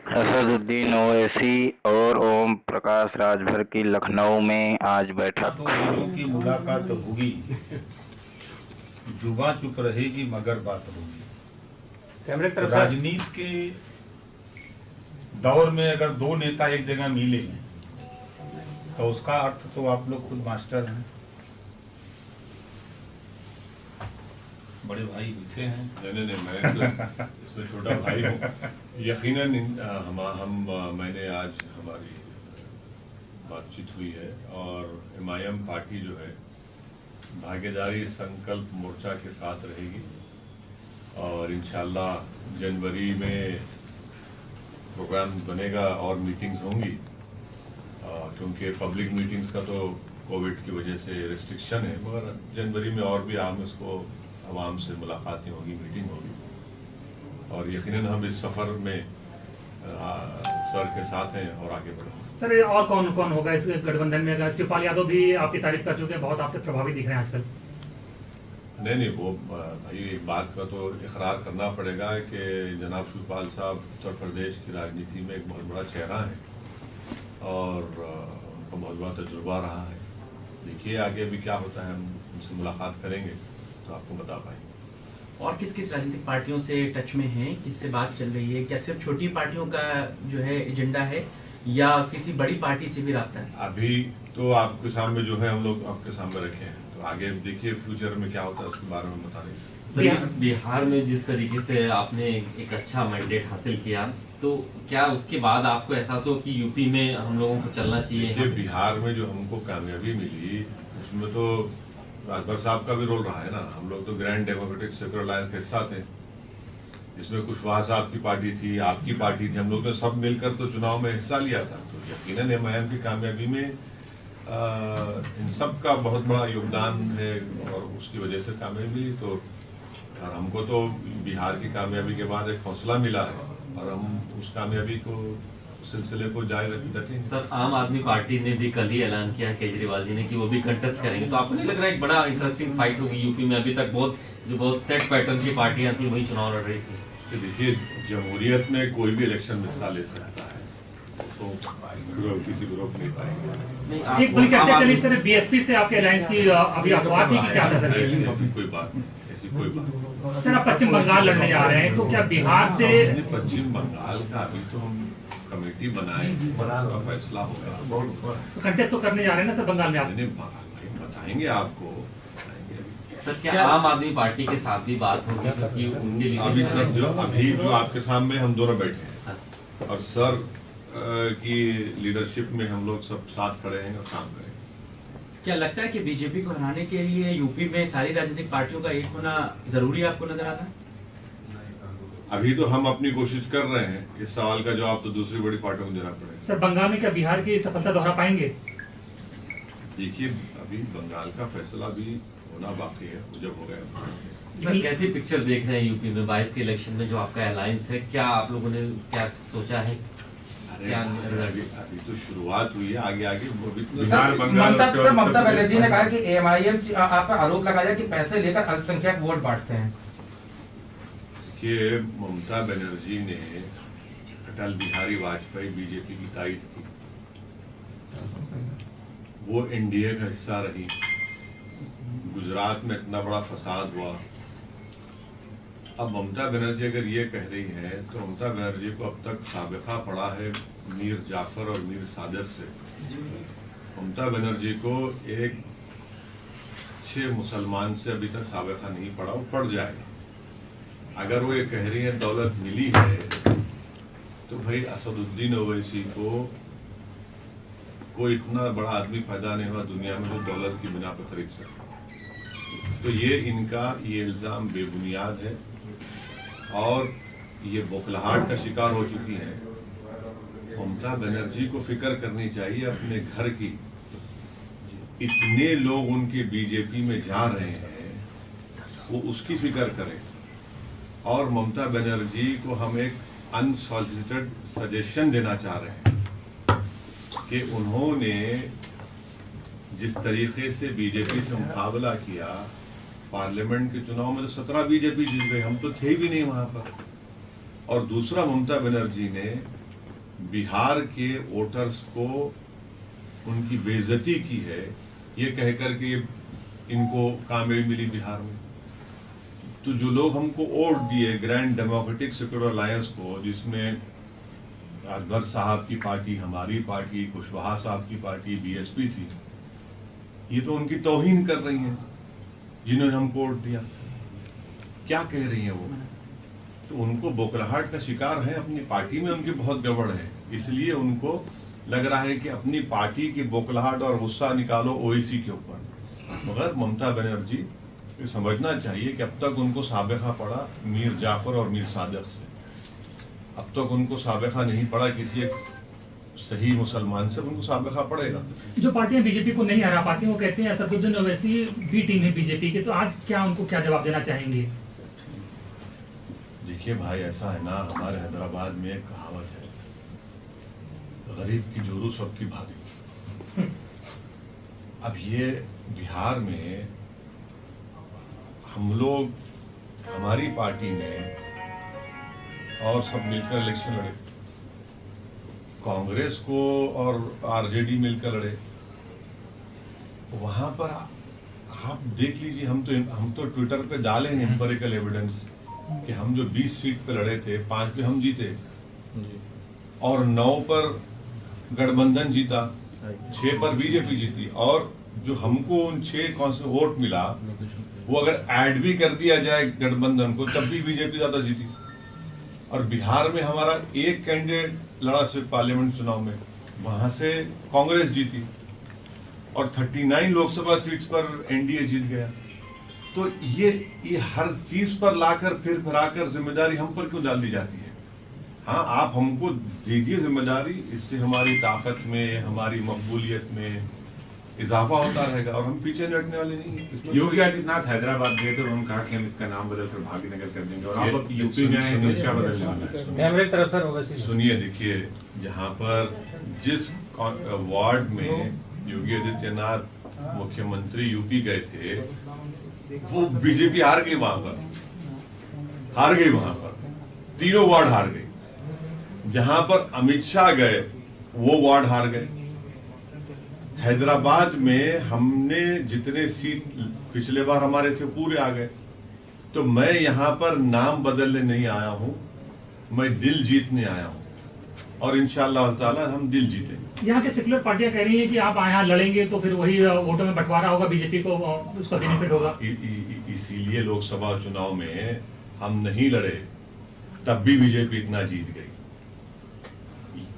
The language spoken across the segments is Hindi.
असदुद्दीन ओवैसी और ओम प्रकाश राजभर की लखनऊ में आज बैठक। तो वीरों की मुलाकात होगी, जुबां चुप रहेगी मगर बात होगी। तो राजनीति के दौर में अगर दो नेता एक जगह मिले तो उसका अर्थ तो आप लोग खुद मास्टर हैं, बड़े भाई बैठे हैं। नहीं, मैं तो इसमें छोटा भाई हूँ। यकीनन मैंने आज हमारी बातचीत हुई है और एमआईएम पार्टी जो है भागीदारी संकल्प मोर्चा के साथ रहेगी और इंशाल्लाह जनवरी में प्रोग्राम बनेगा और मीटिंग्स होंगी, क्योंकि पब्लिक मीटिंग्स का तो कोविड की वजह से रिस्ट्रिक्शन है, मगर जनवरी में और भी हम इसको आवाम से मुलाकातें होगी, मीटिंग होगी और यकीनन हम इस सफर में सर के साथ हैं और आगे बढ़ेंगे। सर और कौन कौन होगा इस गठबंधन में? अगर शिवपाल यादव भी आपकी तारीफ कर चुके हैं, बहुत आपसे प्रभावित दिख रहे हैं आजकल। नहीं, वो भाई एक बात का तो इकरार करना पड़ेगा कि जनाब शिवपाल साहब उत्तर प्रदेश की राजनीति में एक बहुत बड़ा चेहरा है और उनका बहुत बड़ा तजुर्बा रहा है। देखिए आगे भी क्या होता है, हम उनसे मुलाकात करेंगे तो आपको बता पाएंगे। और किस किस राजनीतिक पार्टियों से टच में हैं, किससे बात चल रही है? क्या सिर्फ छोटी पार्टियों का जो है एजेंडा है या किसी बड़ी पार्टी से भी राब्ता है? अभी तो आपके सामने जो है हम लोग आपके सामने रखे हैं, तो आगे देखिए फ्यूचर में क्या होता है उसके बारे में बता नहीं सकते। सर, बिहार में जिस तरीके से आपने एक अच्छा मैंडेट हासिल किया, तो क्या उसके बाद आपको एहसास हो कि यूपी में हम लोगों को चलना चाहिए? बिहार में जो हमको कामयाबी मिली उसमें तो राजभर साहब का भी रोल रहा है ना। हम लोग तो ग्रैंड डेमोक्रेटिक सेक्युलर अलायंस के हिस्सा थे, जिसमें कुशवाहा साहब की पार्टी थी, आपकी पार्टी थी, हम लोग ने सब मिलकर तो चुनाव में हिस्सा लिया था। तो यकीनन एमआईएम की कामयाबी में इन सब का बहुत बड़ा योगदान है और उसकी वजह से कामयाबी मिली। तो और हमको तो बिहार की कामयाबी के बाद एक हौसला मिला है और हम उस कामयाबी को सिलसिले को जारी रखेंगे। सर, आम आदमी पार्टी ने भी कल ही ऐलान किया केजरीवाल जी ने कि वो भी कंटेस्ट करेंगे, तो आपको नहीं लग रहा है एक बड़ा इंटरेस्टिंग फाइट होगी यूपी में? अभी तक बहुत सेट पैटर्न की पार्टियां थी, वही चुनाव लड़ रही थी। तो देखिए, जमहूरियत में कोई भी इलेक्शन में हिस्सा ले सकता है, तो किसी को रोक नहीं पाएंगे। एक बड़ी चर्चा चली सर बीएसपी से आपके अलायंस की, अभी अफवाह थी कि क्या था सर? ऐसी कोई बात नहीं। सर आप पश्चिम बंगाल लड़ने जा रहे हैं, तो क्या बिहार से? पश्चिम बंगाल का अभी तो हम कमेटी बनाए, उसका फैसला होगा। तो कंटेस्ट तो करने जा रहे हैं ना सर बंगाल में आप? बताएंगे आपको। सर, क्या आम आदमी पार्टी के साथ भी बात होगी, क्योंकि उनके लिए अभी जो आपके सामने हम दोनों बैठे हैं और सर की लीडरशिप में हम लोग सब साथ खड़े हैं और काम करेंगे। क्या लगता है कि बीजेपी को हराने के लिए यूपी में सारी राजनीतिक पार्टियों का एक होना जरूरी आपको नजर आता है? अभी तो हम अपनी कोशिश कर रहे हैं, इस सवाल का जवाब तो दूसरी बड़ी पार्टियों को देना पड़ेगा। सर बंगाल में क्या बिहार की सफलता दोहरा पाएंगे? देखिए, अभी बंगाल का फैसला भी होना बाकी है, वो जब हो गया। सर, कैसी पिक्चर देख रहे हैं यूपी में 22 के इलेक्शन में जो आपका अलायंस है? क्या आप लोगों ने क्या सोचा है? अभी तो शुरुआत हुई है, आगे आगे ममता बनर्जी ने कहा कि एमआईएम आप पर आरोप लगाया कि पैसे लेकर अल्पसंख्यक वोट बांटते हैं। कि ममता बनर्जी ने अटल बिहारी वाजपेयी बीजेपी की तारीफ की, वो एनडीए का हिस्सा रही, गुजरात में इतना बड़ा फसाद हुआ। अब ममता बनर्जी अगर ये कह रही है तो ममता बनर्जी को अब तक साबिका पड़ा है मीर जाफर और मीर सादत से। ममता बनर्जी को एक 6 मुसलमान से अभी तक साबिका नहीं पड़ा, वो पड़ जाएगा। अगर वो ये कह रही है दौलत मिली है, तो भाई असदुद्दीन ओवैसी को कोई इतना बड़ा आदमी पैदा नहीं हुआ दुनिया में जो दौलत की बिना पर खरीद सके। तो ये इनका ये इल्जाम बेबुनियाद है और ये बौखलाहट का शिकार हो चुकी है। ममता बनर्जी को फिक्र करनी चाहिए अपने घर की। इतने लोग उनके बीजेपी में जा रहे हैं, वो उसकी फिक्र करें। और ममता बनर्जी को हम एक अनसॉलिसिटेड सजेशन देना चाह रहे हैं कि उन्होंने जिस तरीके से बीजेपी से मुकाबला किया, पार्लियामेंट के चुनाव में तो 17 बीजेपी जीत गए, हम तो थे भी नहीं वहां पर। और दूसरा, ममता बनर्जी ने बिहार के वोटर्स को उनकी बेइज्जती की है, ये कहकर के इनको कामयाबी मिली बिहार में। तो जो लोग हमको वोट दिए ग्रैंड डेमोक्रेटिक सेक्युलर अलायंस को, जिसमें राजभर साहब की पार्टी, हमारी पार्टी, कुशवाहा साहब की पार्टी, बीएसपी थी, ये तो उनकी तौहीन कर रही हैं जिन्होंने हमको वोट दिया। क्या कह रही हैं वो? तो उनको बौखलाहट का शिकार है, अपनी पार्टी में उनकी बहुत गड़बड़ है, इसलिए उनको लग रहा है कि अपनी पार्टी की बौखलाहट और गुस्सा निकालो ओवैसी के ऊपर। मगर ममता बनर्जी को समझना चाहिए कि अब तक उनको साबिका पड़ा मीर जाफर और मीर सादिक से, अब तक उनको साबिका नहीं पड़ा किसी एक सही मुसलमान से, उनको साबिका पड़ेगा। जो पार्टियां बीजेपी को नहीं हरा पाती वो कहते हैं असदुद्दीन ओवैसी बी टीम है बीजेपी की, तो आज क्या उनको क्या जवाब देना चाहेंगे? देखिए भाई, ऐसा है ना, हमारे हैदराबाद में एक कहावत है, गरीब की जोरू सबकी भारी। अब ये बिहार में हम लोग, हमारी पार्टी में और सब मिलकर इलेक्शन लड़े, कांग्रेस को और आरजेडी मिलकर लड़े। वहां पर आप देख लीजिए, हम तो ट्विटर पे डाले हैं एम्पिरिकल एविडेंस कि हम जो 20 सीट पे लड़े थे, 5 पे हम जीते और 9 पर गठबंधन जीता, 6 पर बीजेपी जीती। और जो हमको उन 6 वोट मिला, वो अगर ऐड भी कर दिया जाए गठबंधन को, तब भी बीजेपी ज्यादा जीती। और बिहार में हमारा एक कैंडिडेट लड़ा सिर्फ पार्लियामेंट चुनाव में, वहां से कांग्रेस जीती और 39 लोकसभा सीट्स पर एनडीए जीत गया। तो ये हर चीज पर लाकर फिर आकर जिम्मेदारी हम पर क्यों डाल दी जाती है? हाँ, आप हमको दीजिए जिम्मेदारी, इससे हमारी ताकत में, हमारी मकबूलियत में इजाफा होता रहेगा और हम पीछे नहीं हटने वाले नहीं है। योगी आदित्यनाथ हैदराबाद गए थे, उन्होंने कहा कि हम इसका नाम बदलकर भाग्यनगर कर देंगे और आप अब यूपी में आए तो क्या बदलने वाला है? सुनिए, देखिए, जहाँ पर जिस वार्ड में योगी आदित्यनाथ मुख्यमंत्री यूपी गए थे, वो बीजेपी हार गई, वहां पर 3 वार्ड हार गई। जहां पर अमित शाह गए वो वार्ड हार गए। हैदराबाद में हमने जितने सीट पिछले बार हमारे थे पूरे आ गए। तो मैं यहां पर नाम बदलने नहीं आया हूं, मैं दिल जीतने आया हूं और इंशाअल्लाह ताला हम दिल जीतेंगे। यहाँ के सेक्युलर पार्टियां कह रही हैं कि आप यहाँ लड़ेंगे तो फिर वही वोटों में बंटवारा होगा, बीजेपी को उसका बेनिफिट होगा। इसीलिए लोकसभा चुनाव में हम नहीं लड़े, तब भी बीजेपी इतना जीत गई।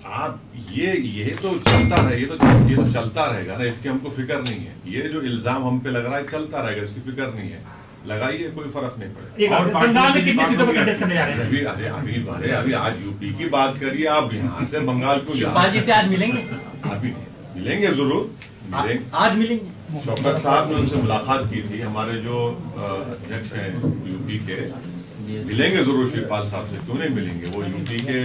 आप ये तो चलता रहे, ये तो चलता रहेगा ना, इसकी हमको फिक्र नहीं है। ये जो इल्जाम हम पे लग रहा है चलता रहेगा, इसकी फिक्र नहीं है, लगाइए, कोई फर्क नहीं पड़ेगा। बंगाल में कितनी सीटों पर कंटेस्ट करने जा रहे हैं? अभी आज यूपी की बात करिए, आप यहाँ से बंगाल को शिवपाल जी से आज मिलेंगे? अभी मिलेंगे, जरूर मिलेंगे, आज मिलेंगे। शौकत साहब ने उनसे मुलाकात की थी, हमारे जो अध्यक्ष हैं यूपी के, मिलेंगे जरूर शिवपाल साहब से, क्यों नहीं मिलेंगे? वो यूपी के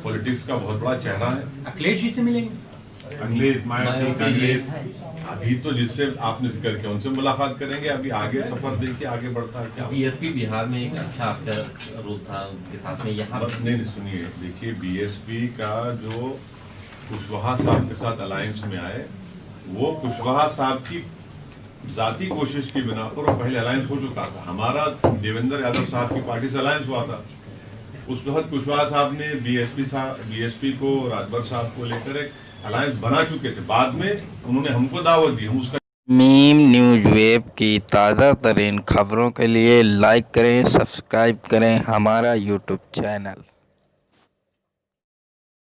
पॉलिटिक्स का बहुत बड़ा चेहरा है। अखिलेश जी से मिलेंगे? अखिलेश, मायावती, कांग्रेस, अभी तो जिससे आपने जिक्र किया उनसे मुलाकात करेंगे, अभी आगे सफर देखिए आगे बढ़ता है क्या। बीएसपी बिहार में एक अच्छा आपका रोल था उनके साथ में, यहाँ नहीं, सुनिए, देखिए, बीएसपी का जो कुशवाहा साहब के साथ अलायंस में आए, वो कुशवाहा साहब की जाती कोशिश की बिना पर वो पहले अलायंस हो चुका था। हमारा देवेंद्र यादव साहब की पार्टी से अलायंस हुआ था। उस वक्त कुशवाहा साहब ने बीएसपी को, राजभर साहब को लेकर एक अलायंस बना चुके थे। बाद में उन्होंने हमको दावत दी, हम उसका। मीम न्यूज वेब की ताज़ा तरीन खबरों के लिए लाइक करें, सब्सक्राइब करें हमारा यूट्यूब चैनल।